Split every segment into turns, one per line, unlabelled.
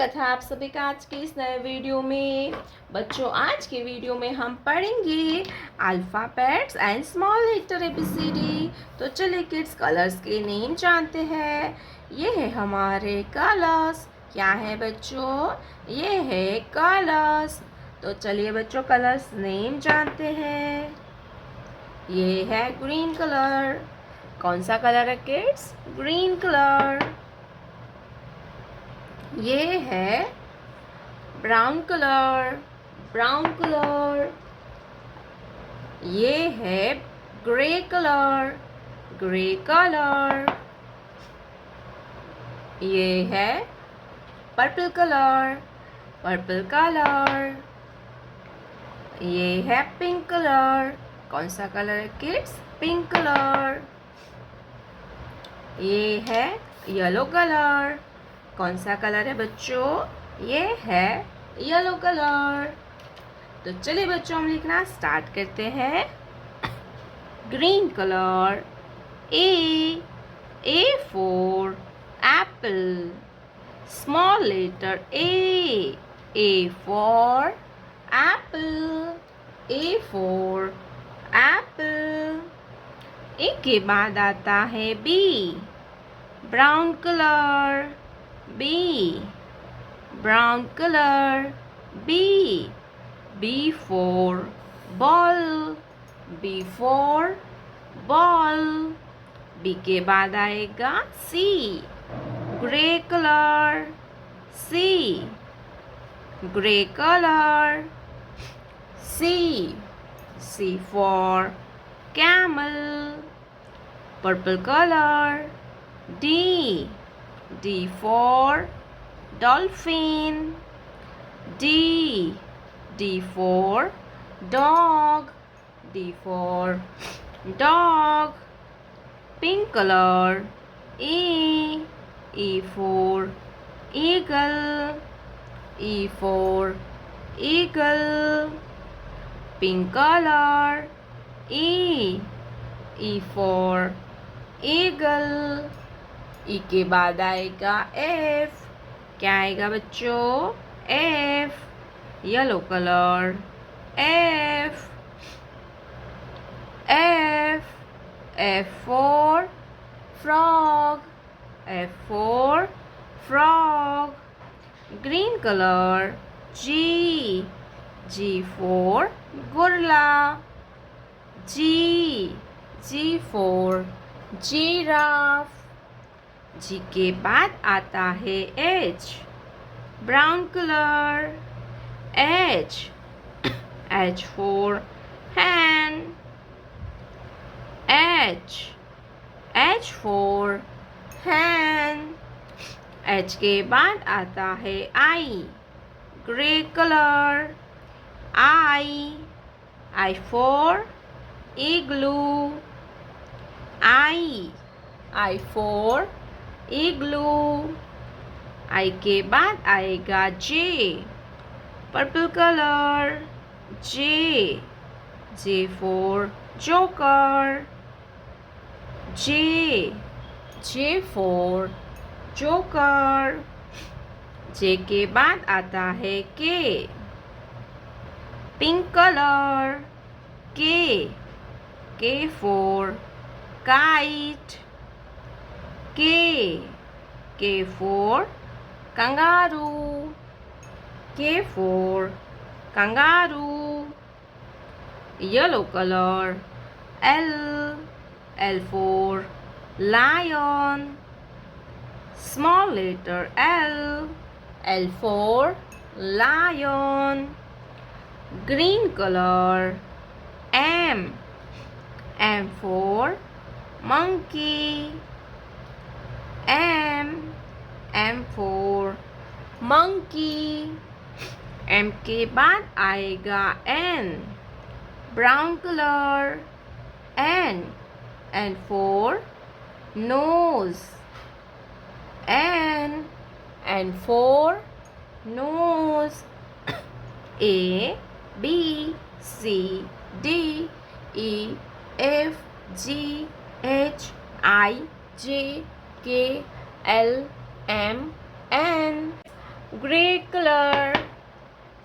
स्वागत है आप सभी का आज के इस नए वीडियो में। बच्चों, आज के वीडियो में हम पढ़ेंगे alphabets and small letter A B C D. तो चलिए किड्स, कलर्स के नेम जानते हैं। ये है हमारे कलर्स। क्या है बच्चों? ये है कलर्स। तो चलिए बच्चों, कलर्स नेम जानते हैं। ये है ग्रीन कलर। कौन सा कलर है किड्स? Green colour. ये है ब्राउन कलर। Brown colour. ये है ग्रे कलर। Grey colour. ये है पर्पल कलर। Purple colour. ये है पिंक कलर। कौन सा कलर है किड्स? Pink colour. ये है येलो कलर। कौन सा कलर है बच्चों? ये है येलो कलर। तो चलिए बच्चों, हम लिखना स्टार्ट करते हैं। Green colour. A for apple. Small letter A for apple. A for apple. A के बाद आता है B. Brown colour. B, brown color. B for ball. B for ball. B के बाद आएगा C, grey color. C, grey color. C for camel. Purple color. D for dolphin. D for dog. D for dog. Pink color. E for eagle. E for eagle. Pink color. E for eagle. ई के बाद आएगा F. क्या आएगा बच्चों? F. Yellow colour. F. F for frog. F for frog. Green colour. G for gorilla. G for giraffe. G के बाद आता है H. Brown colour. H for hand. H for hand. H के बाद आता है I. Grey colour. I for igloo. I for igloo. I के बाद आएगा J. Purple colour. J for joker. J for joker. J के बाद आता है K. Pink colour. K for kite. K for kangaroo. K for kangaroo. Yellow color. L for lion. Small letter L for lion. Green color. M for monkey. M for monkey. M के बाद आएगा N. Brown colour. N for nose. N for nose. A B C D E F G H I J K L M N. Grey colour.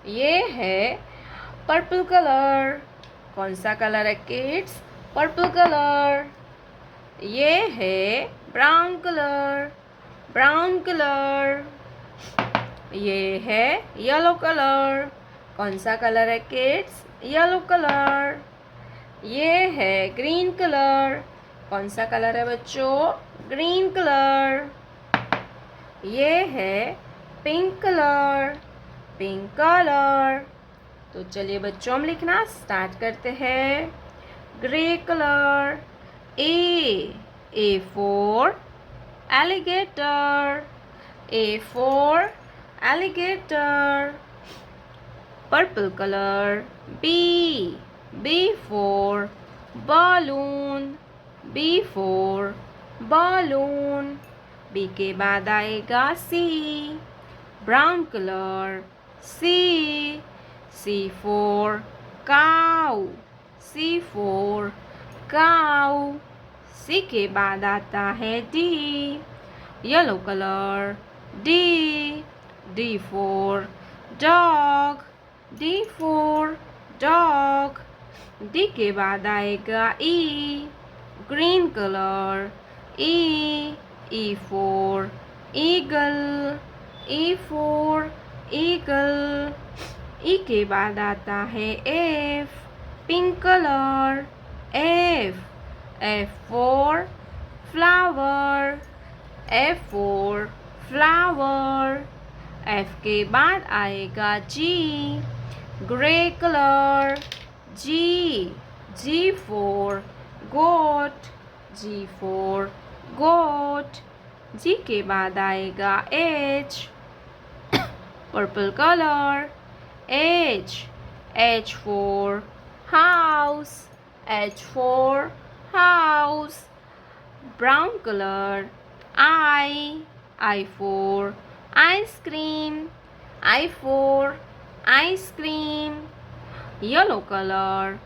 ये है purple colour. कौन सा colour है kids? Purple colour. ये है brown colour. Brown colour. ये है yellow colour. कौन सा कलर है किड्स? Yellow colour. ये है ग्रीन कलर। कौन सा कलर है बच्चों? Green colour. ये है पिंक कलर। Pink colour. तो चलिए बच्चों हम लिखना स्टार्ट करते हैं। Grey colour. A for alligator. A for alligator. Purple colour. B for balloon। B for balloon। B के बाद आएगा C. Brown colour. C for cow. C for cow. C के बाद आता है D. Yellow colour. D for dog. D for dog. D के बाद आएगा E. Green colour. E for eagle. E for eagle. E के बाद आता है F. Pink colour. F for flower. F for flower. F के बाद आएगा G. Grey colour. G for goat. G for goat. G के बाद आएगा H. Purple colour. H for house. H for house. Brown colour. I for ice cream. I for ice cream. Yellow colour.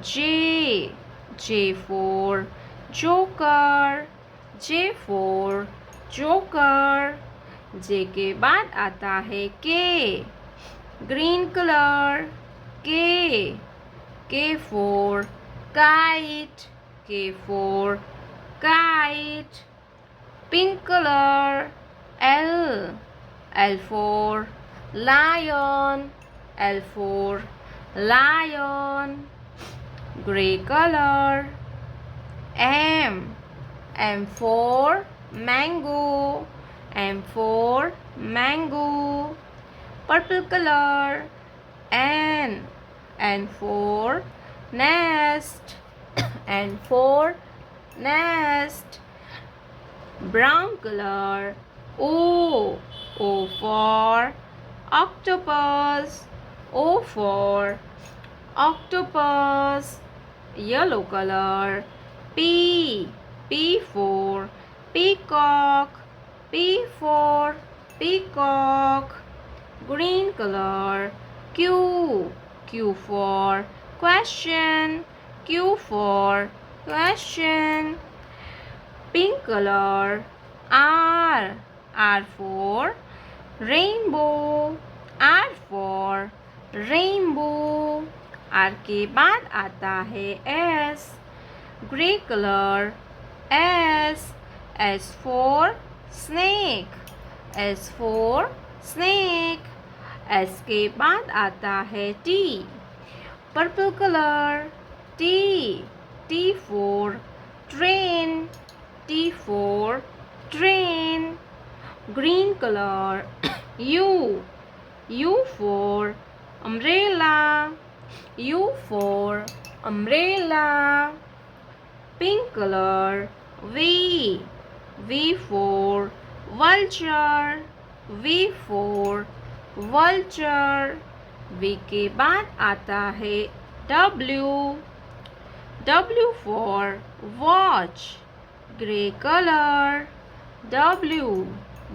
J for joker. J for joker. J के बाद आता है K. Green colour. K for kite. K for kite. Pink colour. L for lion. L for lion. Grey colour. M for mango. M for mango. Purple colour. N for nest. N for nest. Brown colour. O for octopus। O for octopus। Yellow color। P for peacock। P for peacock। Green color। Q for question। Q for question। Pink color। R for rainbow। R for rainbow। R के बाद आता है S। Grey colour. S for snake। S for snake। S के बाद आता है T। Purple colour. T for train। T for train। Green colour. U for umbrella। U for umbrella। Pink color। V for vulture। V for vulture। V के बाद आता है W for watch। Grey color।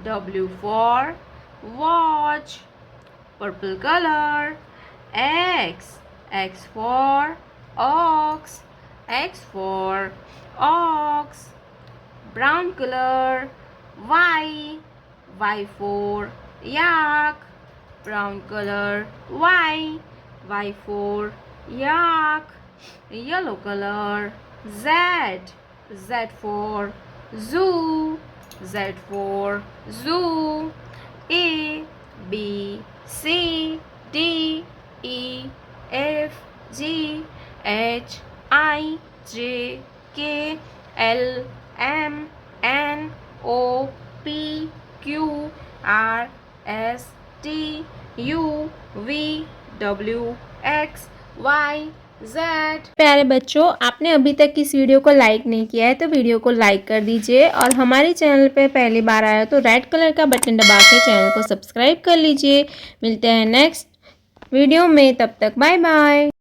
W for watch। Purple color। X for ox। X for ox। Brown color। Y for yak. Brown color, Y. Y for yak. Yellow color, Z. Z for zoo. Z for zoo. A, B, C, D, E, F, G, H, I, J, K, L, M, N, O, P, Q, R, S, T, U, V, W, X, Y, Z। प्यारे बच्चों, आपने अभी तक इस video को like नहीं किया है तो वीडियो को लाइक कर दीजिए और हमारे चैनल पे पहली बार आया तो रेड कलर का बटन दबा के चैनल को सब्सक्राइब कर लीजिए। मिलते हैं नेक्स्ट वीडियो में, तब तक बाय बाय।